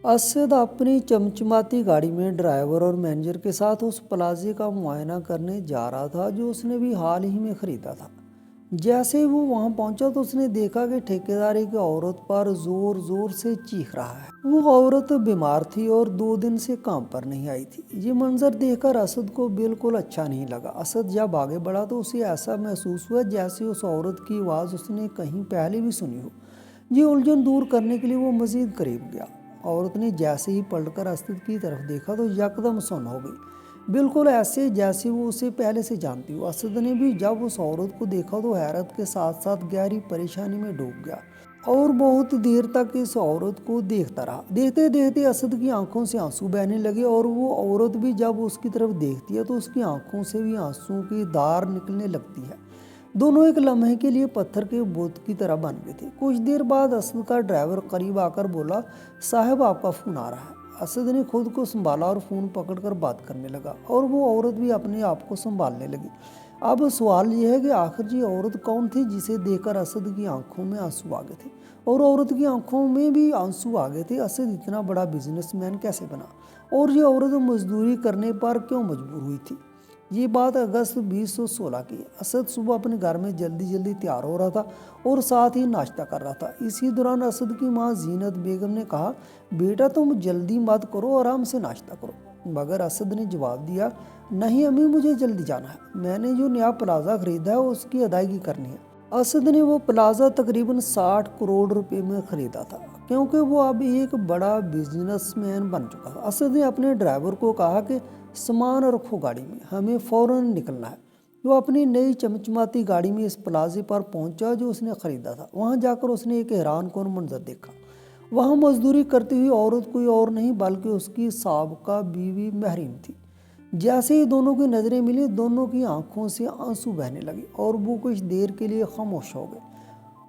असद अपनी चमचमाती गाड़ी में ड्राइवर और मैनेजर के साथ उस प्लाजे का मुआयना करने जा रहा था जो उसने भी हाल ही में खरीदा था। जैसे ही वो वहां पहुंचा तो उसने देखा कि ठेकेदार एक औरत पर जोर जोर से चीख रहा है। वो औरत बीमार थी और 2 दिन से काम पर नहीं आई थी। ये मंजर देखकर असद को बिल्कुल अच्छा नहीं लगा। असद जब आगे बढ़ा तो उसे ऐसा महसूस हुआ जैसे उस औरत की आवाज़ उसने कहीं पहले भी सुनी हो। ये उलझन दूर करने के लिए वो मजीद करीब गया। औरत ने जैसे ही पलटकर असद की तरफ देखा तो यकदम सुन्न हो गई, बिल्कुल ऐसे जैसे वो उसे पहले से जानती हो। असद ने भी जब उस औरत को देखा तो हैरत के साथ साथ गहरी परेशानी में डूब गया और बहुत देर तक इस औरत को देखता रहा। देखते देखते असद की आंखों से आंसू बहने लगे और वो औरत भी जब उसकी तरफ देखती है तो उसकी आंखों से भी आंसू की धार निकलने लगती है। दोनों एक लम्हे के लिए पत्थर के बुत की तरह बन गए थे। कुछ देर बाद असद का ड्राइवर करीब आकर बोला, साहब आपका फ़ोन आ रहा है। असद ने खुद को संभाला और फ़ोन पकड़कर बात करने लगा और वो औरत भी अपने आप को संभालने लगी। अब सवाल यह है कि आखिर ये औरत कौन थी जिसे देखकर असद की आंखों में आंसू आ गए थे और औरत की आंखों में भी आंसू आ गए थे। असद इतना बड़ा बिजनेसमैन कैसे बना और ये औरत मजदूरी करने पर क्यों मजबूर हुई थी? ये बात अगस्त 2016 की है। असद सुबह अपने घर में जल्दी जल्दी तैयार हो रहा था और साथ ही नाश्ता कर रहा था। इसी दौरान असद की माँ जीनत बेगम ने कहा, बेटा तुम जल्दी मत करो, आराम से नाश्ता करो। मगर असद ने जवाब दिया, नहीं अम्मी मुझे जल्दी जाना है, मैंने जो नया प्लाजा खरीदा है उसकी अदायगी करनी है। असद ने वो प्लाजा तकरीबन 60 करोड़ रुपए में खरीदा था क्योंकि वो अब एक बड़ा बिजनेसमैन बन चुका था। असद ने अपने ड्राइवर को कहा कि सामान रखो गाड़ी में, हमें फौरन निकलना है। वो अपनी नई चमचमाती गाड़ी में इस प्लाजे पर पहुंचा जो उसने खरीदा था। वहां जाकर उसने एक हैरान कौन मंजर देखा। वहां मजदूरी करती हुई औरत कोई और नहीं बल्कि उसकी साबका बीवी महरीन थी। जैसे ही दोनों की नज़रें मिली दोनों की आंखों से आंसू बहने लगे और वो कुछ देर के लिए खामोश हो गए।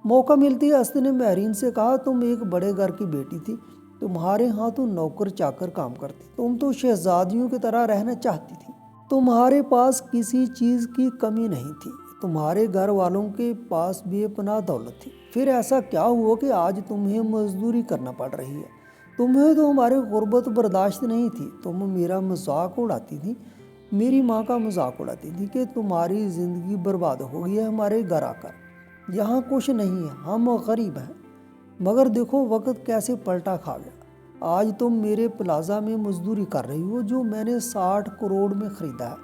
मौका मिलती ही असद ने महरीन से कहा, तुम एक बड़े घर की बेटी थी, तुम्हारे यहाँ तो नौकर चाकर काम करते, तुम तो शहजादियों की तरह रहना चाहती थी, तुम्हारे पास किसी चीज़ की कमी नहीं थी, तुम्हारे घर वालों के पास बेपनाह दौलत थी। फिर ऐसा क्या हुआ कि आज तुम्हें मजदूरी करना पड़ रही है? तुम्हें तो हमारी गुर्बत बर्दाश्त नहीं थी, तुम मेरा मजाक उड़ाती थी, मेरी माँ का मजाक उड़ाती थी कि तुम्हारी ज़िंदगी बर्बाद हो गई है हमारे घर आकर, यहाँ कुछ नहीं है, हम गरीब हैं। मगर देखो वक्त कैसे पलटा खा गया। आज तुम मेरे प्लाजा में मजदूरी कर रही हो जो मैंने 60 करोड़ में ख़रीदा है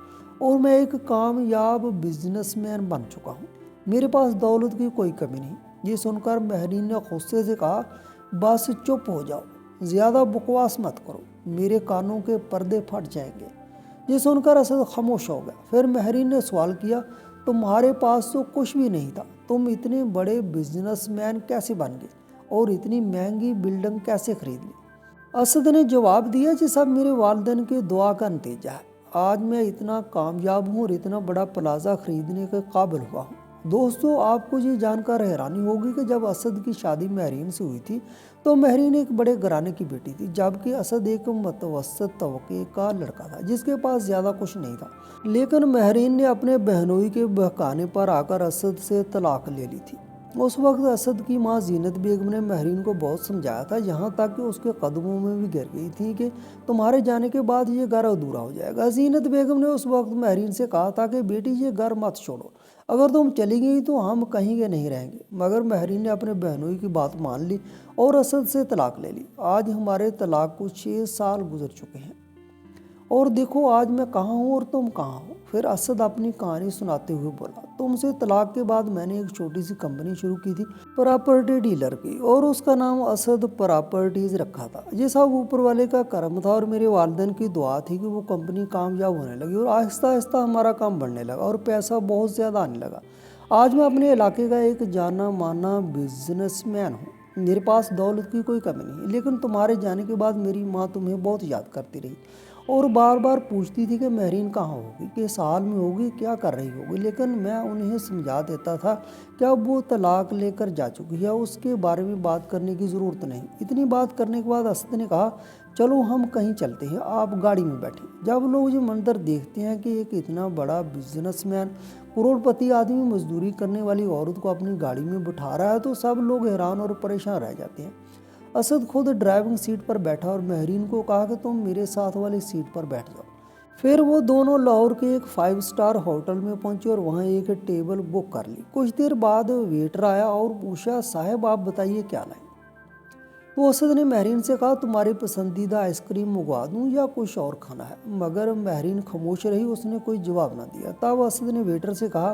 और मैं एक कामयाब बिजनेसमैन बन चुका हूँ, मेरे पास दौलत की कोई कमी नहीं। ये सुनकर महरीन ने गुस्से से कहा, बस चुप हो जाओ, ज़्यादा बकवास मत करो, मेरे कानों के पर्दे फट जाएंगे। ये सुनकर असद खामोश हो गया। फिर महरीन ने सवाल किया, तुम्हारे पास तो कुछ भी नहीं था, तुम इतने बड़े बिजनेसमैन कैसे बन गए और इतनी महंगी बिल्डिंग कैसे खरीद ली? असद ने जवाब दिया, कि सब मेरे वालिदैन के दुआ का नतीजा है। आज मैं इतना कामयाब हूँ और इतना बड़ा प्लाजा खरीदने के काबिल हुआ हूँ। दोस्तों आपको ये जानकर हैरानी होगी कि जब असद की शादी महरीन से हुई थी तो महरीन एक बड़े घराने की बेटी थी, जबकि असद एक मतवसत तबके का लड़का था जिसके पास ज़्यादा कुछ नहीं था। लेकिन महरीन ने अपने बहनोई के बहकाने पर आकर असद से तलाक ले ली थी। उस वक्त असद की माँ जीनत बेगम ने महरीन को बहुत समझाया था, यहाँ तक कि उसके कदमों में भी गिर गई थी कि तुम्हारे जाने के बाद ये घर अधूरा हो जाएगा। जीनत बेगम ने उस वक्त महरीन से कहा था कि बेटी ये घर मत छोड़ो, अगर तुम चली गई तो हम कहीं के नहीं रहेंगे। मगर महरीन ने अपने बहनोई की बात मान ली और असद से तलाक ले ली। आज हमारे तलाक को 6 साल गुजर चुके हैं और देखो आज मैं कहाँ हूँ और तुम कहाँ हो। फिर असद अपनी कहानी सुनाते हुए बोला, तुमसे तलाक के बाद मैंने एक छोटी सी कंपनी शुरू की थी प्रॉपर्टी डीलर की, और उसका नाम असद प्रॉपर्टीज रखा था। ये सब ऊपर वाले का करम था और मेरे वालिदैन की दुआ थी कि वो कंपनी कामयाब होने लगी और आहिस्ता आहिस्ता हमारा काम बढ़ने लगा और पैसा बहुत ज़्यादा आने लगा। आज मैं अपने इलाके का एक जाना माना बिजनेसमैन हूँ, मेरे पास दौलत की कोई कमी नहीं। लेकिन तुम्हारे जाने के बाद मेरी माँ तुम्हें बहुत याद करती रही और बार बार पूछती थी कि महरीन कहाँ होगी, किस हाल में होगी, क्या कर रही होगी। लेकिन मैं उन्हें समझा देता था कि अब वो तलाक लेकर जा चुकी है, उसके बारे में बात करने की ज़रूरत नहीं। इतनी बात करने के बाद असद ने कहा, चलो हम कहीं चलते हैं, आप गाड़ी में बैठे। जब लोग ये मंजर देखते हैं कि एक इतना बड़ा बिजनेसमैन करोड़पति आदमी मजदूरी करने वाली औरत को अपनी गाड़ी में बिठा रहा है तो सब लोग हैरान और परेशान रह जाते हैं। اسد خود ڈرائیونگ سیٹ پر بیٹھا اور مہرین کو کہا کہ تم میرے ساتھ والی سیٹ پر بیٹھ جاؤ۔ پھر وہ دونوں لاہور کے ایک 5 اسٹار ہوٹل میں پہنچے اور وہاں ایک ٹیبل بک کر لی۔ کچھ دیر بعد ویٹر آیا اور پوچھا صاحب آپ بتائیے کیا لائیں؟ تو اسد نے مہرین سے کہا تمہاری پسندیدہ آئس کریم منگوا دوں یا کچھ اور کھانا ہے؟ مگر مہرین خاموش رہی، اس نے کوئی جواب نہ دیا۔ تب اسد نے ویٹر سے کہا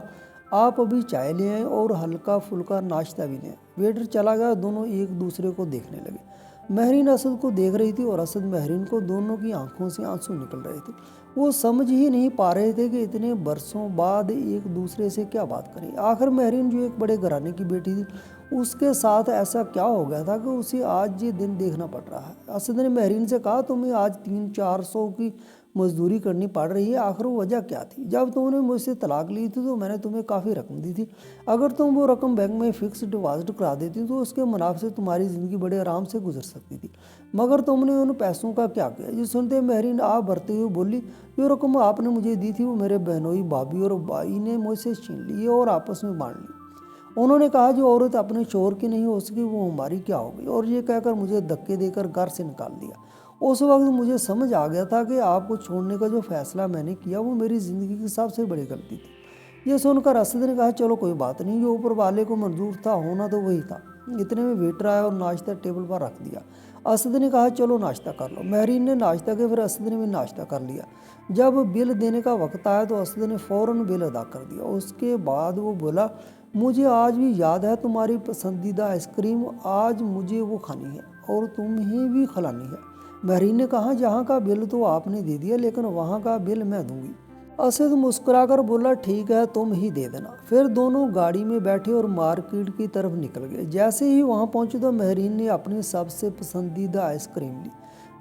آپ ابھی چائے لے آئیں اور ہلکا پھلکا ناشتہ بھی لیں۔ ویٹر چلا گیا، دونوں ایک دوسرے کو دیکھنے لگے۔ مہرین اسد کو دیکھ رہی تھی اور اسد مہرین کو، دونوں کی آنکھوں سے آنسو نکل رہے تھے۔ وہ سمجھ ہی نہیں پا رہے تھے کہ اتنے برسوں بعد ایک دوسرے سے کیا بات کریں۔ آخر مہرین جو ایک بڑے گھرانے کی بیٹی تھی، اس کے ساتھ ایسا کیا ہو گیا تھا کہ اسے آج یہ دن دیکھنا پڑ رہا ہے؟ اسد نے مہرین سے کہا تمہیں آج 300-400 کی مزدوری کرنی پڑ رہی ہے، آخر وجہ کیا تھی؟ جب تم نے مجھ سے طلاق لی تھی تو میں نے تمہیں کافی رقم دی تھی، اگر تم وہ رقم بینک میں فکس ڈپازٹ کرا دیتی تو اس کے منافع سے تمہاری زندگی بڑے آرام سے گزر سکتی تھی، مگر تم نے ان پیسوں کا کیا کیا؟ یہ سنتے مہرین آپ بھرتے ہوئے بولی جو رقم آپ نے مجھے دی تھی وہ میرے بہنوئی بھابھی اور بھائی نے مجھ سے چھین لی اور آپس میں بانٹ لی۔ انہوں نے کہا جو عورت اپنے شوہر کی نہیں ہو سکی وہ ہماری کیا ہوگی، اور یہ کہہ کر مجھے دھکے دے کر گھر سے نکال دیا۔ اس وقت مجھے سمجھ آ گیا تھا کہ آپ کو چھوڑنے کا جو فیصلہ میں نے کیا وہ میری زندگی کی سب سے بڑی غلطی تھی۔ یہ سن کر اسد نے کہا چلو کوئی بات نہیں، جو اوپر والے کو منظور تھا ہونا تو وہی تھا۔ اتنے میں ویٹر آیا اور ناشتہ ٹیبل پر رکھ دیا۔ اسد نے کہا چلو ناشتہ کر لو۔ مہرین نے ناشتہ کیا، پھر اسد نے بھی ناشتہ کر لیا۔ جب بل دینے کا وقت آیا تو اسد نے فوراً بل ادا کر دیا۔ اس کے بعد وہ بولا مجھے آج بھی یاد ہے تمہاری پسندیدہ آئس کریم، آج مجھے وہ کھانی ہے اور تمہیں بھی کھلانی ہے۔ مہرین نے کہا جہاں کا بل تو آپ نے دے دیا لیکن وہاں کا بل میں دوں گی۔ اسد مسکرا کر بولا ٹھیک ہے تم ہی دے دینا۔ پھر دونوں گاڑی میں بیٹھے اور مارکیٹ کی طرف نکل گئے۔ جیسے ہی وہاں پہنچے تو مہرین نے اپنی سب سے پسندیدہ آئس کریم لی،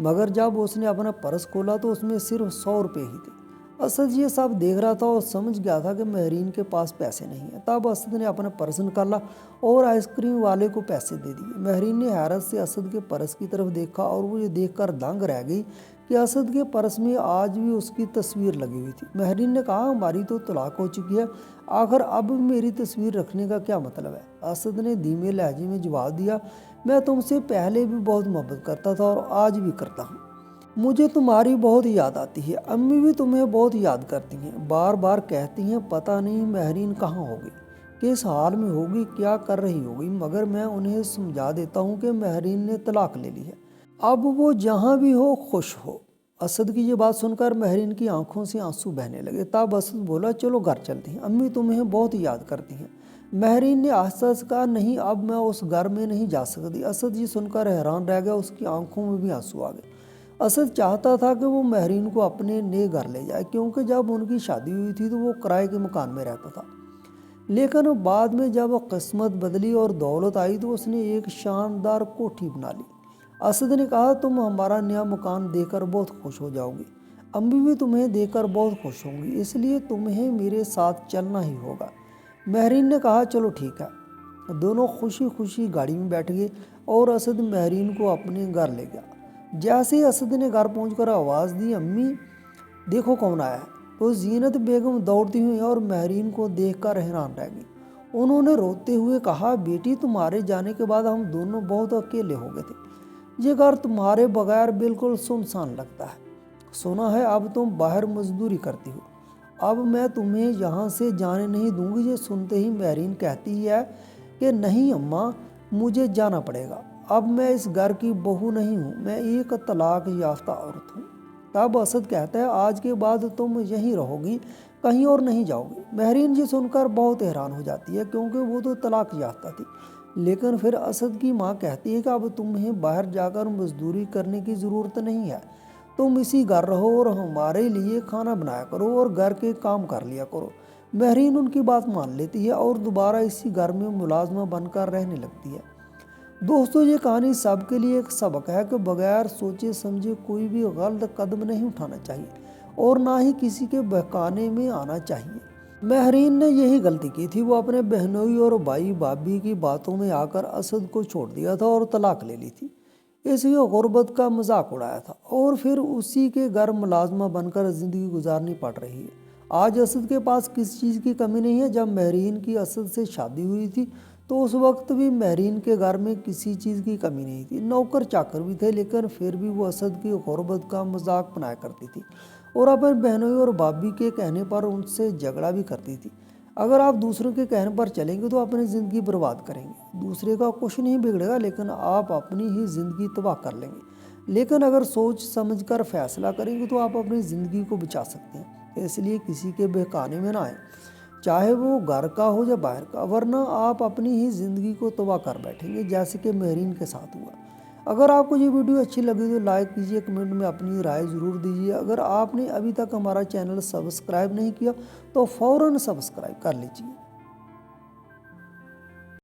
مگر جب اس نے اپنا پرس کھولا تو اس میں صرف 100 روپے ہی تھے۔ اسد یہ سب دیکھ رہا تھا اور سمجھ گیا تھا کہ مہرین کے پاس پیسے نہیں ہیں۔ تب اسد نے اپنا پرس نکالا اور آئس کریم والے کو پیسے دے دیے۔ مہرین نے حیرت سے اسد کے پرس کی طرف دیکھا اور وہ یہ دیکھ کر دنگ رہ گئی کہ اسد کے پرس میں آج بھی اس کی تصویر لگی ہوئی تھی۔ مہرین نے کہا ہماری تو طلاق ہو چکی ہے، آخر اب میری تصویر رکھنے کا کیا مطلب ہے؟ اسد نے دھیمے لہجے میں جواب دیا میں تم سے پہلے بھی بہت محبت کرتا تھا اور آج بھی کرتا ہوں، مجھے تمہاری بہت یاد آتی ہے، امی بھی تمہیں بہت یاد کرتی ہیں، بار بار کہتی ہیں پتہ نہیں مہرین کہاں ہوگی، کس حال میں ہوگی، کیا کر رہی ہوگی، مگر میں انہیں سمجھا دیتا ہوں کہ مہرین نے طلاق لے لی ہے، اب وہ جہاں بھی ہو خوش ہو۔ اسد کی یہ بات سن کر مہرین کی آنکھوں سے آنسو بہنے لگے۔ تب اسد بولا چلو گھر چلتے ہیں، امی تمہیں بہت یاد کرتی ہیں۔ مہرین نے آہستہ سے کہا نہیں اب میں اس گھر میں نہیں جا سکتی۔ اسد یہ سن کر حیران رہ گیا، اس کی آنکھوں میں بھی آنسو آ گئے۔ اسد چاہتا تھا کہ وہ مہرین کو اپنے نئے گھر لے جائے، کیونکہ جب ان کی شادی ہوئی تھی تو وہ کرائے کے مکان میں رہتا تھا، لیکن بعد میں جب قسمت بدلی اور دولت آئی تو اس نے ایک شاندار کوٹھی بنا لی۔ اسد نے کہا تم ہمارا نیا مکان دیکھ کر بہت خوش ہو جاؤ گی، امی بھی تمہیں دیکھ کر بہت خوش ہوں گی، اس لیے تمہیں میرے ساتھ چلنا ہی ہوگا۔ مہرین نے کہا چلو ٹھیک ہے۔ دونوں خوشی خوشی گاڑی میں بیٹھ گئے اور اسد مہرین کو اپنے گھر لے گیا۔ جیسے ہی اسد نے گھر پہنچ کر آواز دی امی دیکھو کون آیا ہے، تو زینت بیگم دوڑتی ہوئی اور مہرین کو دیکھ کر حیران رہ گئی۔ انہوں نے روتے ہوئے کہا بیٹی تمہارے جانے کے بعد ہم دونوں بہت اکیلے ہو گئے تھے، یہ گھر تمہارے بغیر بالکل سنسان لگتا ہے، سنا ہے اب تم باہر مزدوری کرتی ہو، اب میں تمہیں یہاں سے جانے نہیں دوں گی۔ یہ سنتے ہی مہرین کہتی ہے کہ نہیں اماں مجھے جانا پڑے گا، اب میں اس گھر کی بہو نہیں ہوں، میں ایک طلاق یافتہ عورت ہوں۔ تب اسد کہتا ہے آج کے بعد تم یہیں رہو گی، کہیں اور نہیں جاؤ گی۔ مہرین یہ سن کر بہت حیران ہو جاتی ہے کیونکہ وہ تو طلاق یافتہ تھی، لیکن پھر اسد کی ماں کہتی ہے کہ اب تمہیں باہر جا کر مزدوری کرنے کی ضرورت نہیں ہے، تم اسی گھر رہو اور ہمارے لیے کھانا بنایا کرو اور گھر کے کام کر لیا کرو۔ مہرین ان کی بات مان لیتی ہے اور دوبارہ اسی گھر میں ملازمہ بن کر رہنے لگتی ہے۔ دوستو یہ کہانی سب کے لیے ایک سبق ہے کہ بغیر سوچے سمجھے کوئی بھی غلط قدم نہیں اٹھانا چاہیے اور نہ ہی کسی کے بہکانے میں آنا چاہیے۔ مہرین نے یہی غلطی کی تھی، وہ اپنے بہنوئی اور بھائی بھابھی کی باتوں میں آ کر اسد کو چھوڑ دیا تھا اور طلاق لے لی تھی، اس کی غربت کا مذاق اڑایا تھا اور پھر اسی کے گھر ملازمہ بن کر زندگی گزارنی پڑ رہی ہے۔ آج اسد کے پاس کسی چیز کی کمی نہیں ہے۔ جب مہرین کی اسد سے شادی ہوئی تھی तो उस वक्त भी महरीन के घर में किसी चीज़ की कमी नहीं थी। नौकर चाकर भी थे, लेकिन फिर भी वो असद की गुर्बत का मजाक बनाया करती थी और अपने बहनों और भाभी के कहने पर उनसे झगड़ा भी करती थी। अगर आप दूसरों के कहने पर चलेंगे तो अपनी ज़िंदगी बर्बाद करेंगे। दूसरे का कुछ नहीं बिगड़ेगा, लेकिन आप अपनी ही ज़िंदगी तबाह कर लेंगे। लेकिन अगर सोच समझकर फैसला करेंगे तो आप अपनी ज़िंदगी को बचा सकते हैं। इसलिए किसी के बहकाने में ना आए, चाहे वो घर का हो या बाहर का, वरना आप अपनी ही ज़िंदगी को तबाह कर बैठेंगे, जैसे कि महरीन के साथ हुआ। अगर आपको ये वीडियो अच्छी लगी तो लाइक कीजिए, कमेंट में अपनी राय ज़रूर दीजिए। अगर आपने अभी तक हमारा चैनल सब्सक्राइब नहीं किया तो फ़ौरन सब्सक्राइब कर लीजिए।